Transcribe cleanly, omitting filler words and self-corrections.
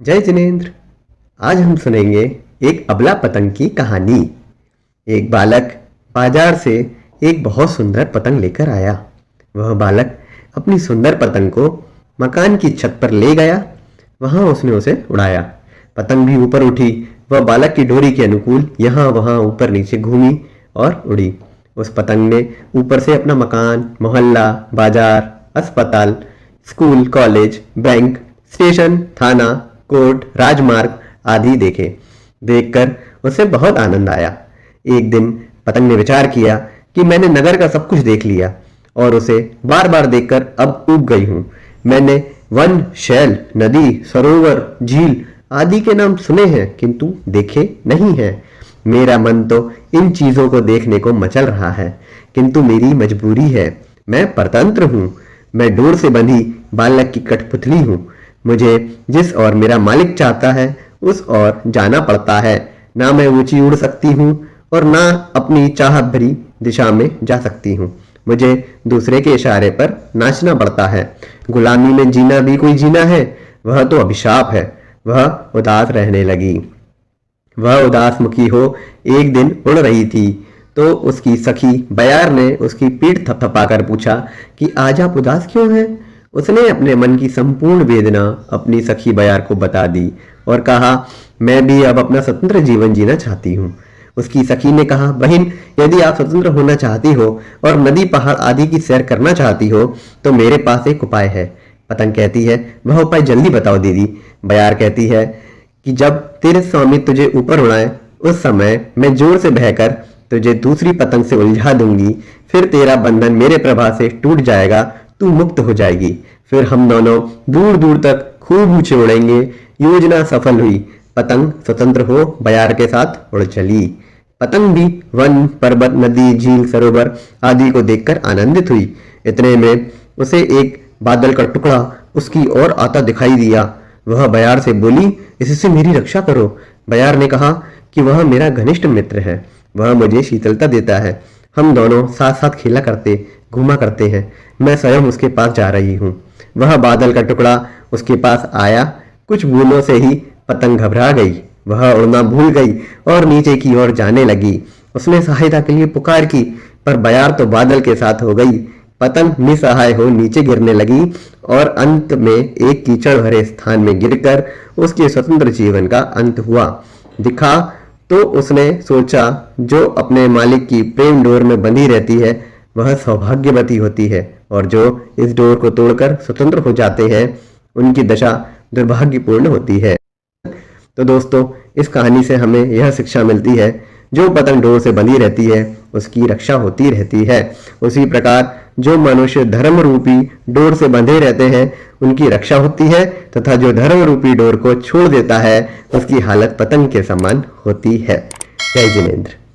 जय जिनेंद्र। आज हम सुनेंगे एक अबला पतंग की कहानी। एक बालक बाजार से एक बहुत सुंदर पतंग लेकर आया। वह बालक अपनी सुंदर पतंग को मकान की छत पर ले गया। वहां उसने उसे उड़ाया। पतंग भी ऊपर उठी। वह बालक की डोरी के अनुकूल यहाँ वहां ऊपर नीचे घूमी और उड़ी। उस पतंग ने ऊपर से अपना मकान, मोहल्ला, बाजार, अस्पताल, स्कूल, कॉलेज, बैंक, स्टेशन, थाना, कोर्ट, राजमार्ग आदि देखे। देखकर उसे बहुत आनंद आया। एक दिन पतंग ने विचार किया कि मैंने नगर का सब कुछ देख लिया और उसे बार बार देखकर अब ऊब गई हूं। मैंने वन, शैल, नदी, सरोवर, झील आदि के नाम सुने हैं किंतु देखे नहीं हैं। मेरा मन तो इन चीजों को देखने को मचल रहा है, किंतु मेरी मजबूरी है। मैं परतंत्र हूँ। मैं डोर से बंधी बालक की कठपुतली हूँ। मुझे जिस ओर मेरा मालिक चाहता है उस ओर जाना पड़ता है। ना मैं ऊंची उड़ सकती हूँ और ना अपनी चाह भरी दिशा में जा सकती हूँ। मुझे दूसरे के इशारे पर नाचना पड़ता है। गुलामी में जीना भी कोई जीना है? वह तो अभिशाप है। वह उदास रहने लगी। वह उदास मुखी हो एक दिन उड़ रही थी तो उसकी सखी बयार ने उसकी पीठ थपथपाकर पूछा कि आज आप उदास क्यों हैं? उसने अपने मन की संपूर्ण वेदना अपनी सखी बयार को बता दी और कहा, मैं भी अब अपना स्वतंत्र जीवन जीना चाहती हूँ। उसकी सखी ने कहा, बहन, यदि आप स्वतंत्र होना चाहती हो और नदी पहाड़ आदि की सैर करना चाहती हो तो मेरे पास एक उपाय है। पतंग कहती है, वह उपाय जल्दी बताओ दीदी। बयार कहती है कि जब तेरे स्वामी तुझे ऊपर उड़ाए उस समय मैं जोर से बहकर तुझे दूसरी पतंग से उलझा दूंगी। फिर तेरा बंधन मेरे प्रभाव से टूट जाएगा, तू मुक्त हो जाएगी। फिर हम दोनों दूर दूर तक खूब ऊंचे उड़ेंगे। योजना सफल हुई। पतंग स्वतंत्र हो बयार के साथ उड़ चली। पतंग भी वन, पर्वत, नदी, झील, सरोवर आदि को देखकर आनंदित हुई। इतने में उसे एक बादल का टुकड़ा उसकी ओर आता दिखाई दिया। वह बयार से बोली, इससे मेरी रक्षा करो। बयार ने कहा कि वह मेरा घनिष्ठ मित्र है। वह मुझे शीतलता देता है। हम दोनों साथ साथ खेला करते, घूमा करते हैं। मैं स्वयं उसके पास जा रही हूँ। वह बादल का टुकड़ा उसके पास आया। कुछ बूंदों से ही पतंग घबरा गई। वह उड़ना भूल गई और नीचे की ओर जाने लगी। उसने सहायता के लिए पुकार की, पर बयार तो बादल के साथ हो गई। पतंग निसहाय हो नीचे गिरने लगी और अंत में एक कीचड़ भरे स्थान में गिरकर उसके स्वतंत्र जीवन का अंत हुआ। दिखा तो उसने सोचा, जो अपने मालिक की प्रेम डोर में बंधी रहती है वह सौभाग्यवती होती है, और जो इस डोर को तोड़कर स्वतंत्र हो जाते हैं उनकी दशा दुर्भाग्यपूर्ण होती है। तो दोस्तों, इस कहानी से हमें यह शिक्षा मिलती है, जो पतंग डोर से बंधी रहती है उसकी रक्षा होती रहती है। उसी प्रकार जो मनुष्य धर्म रूपी डोर से बंधे रहते हैं उनकी रक्षा होती है, तथा जो धर्म रूपी डोर को छोड़ देता है उसकी हालत पतंग के समान होती है। जय जिनेंद्र।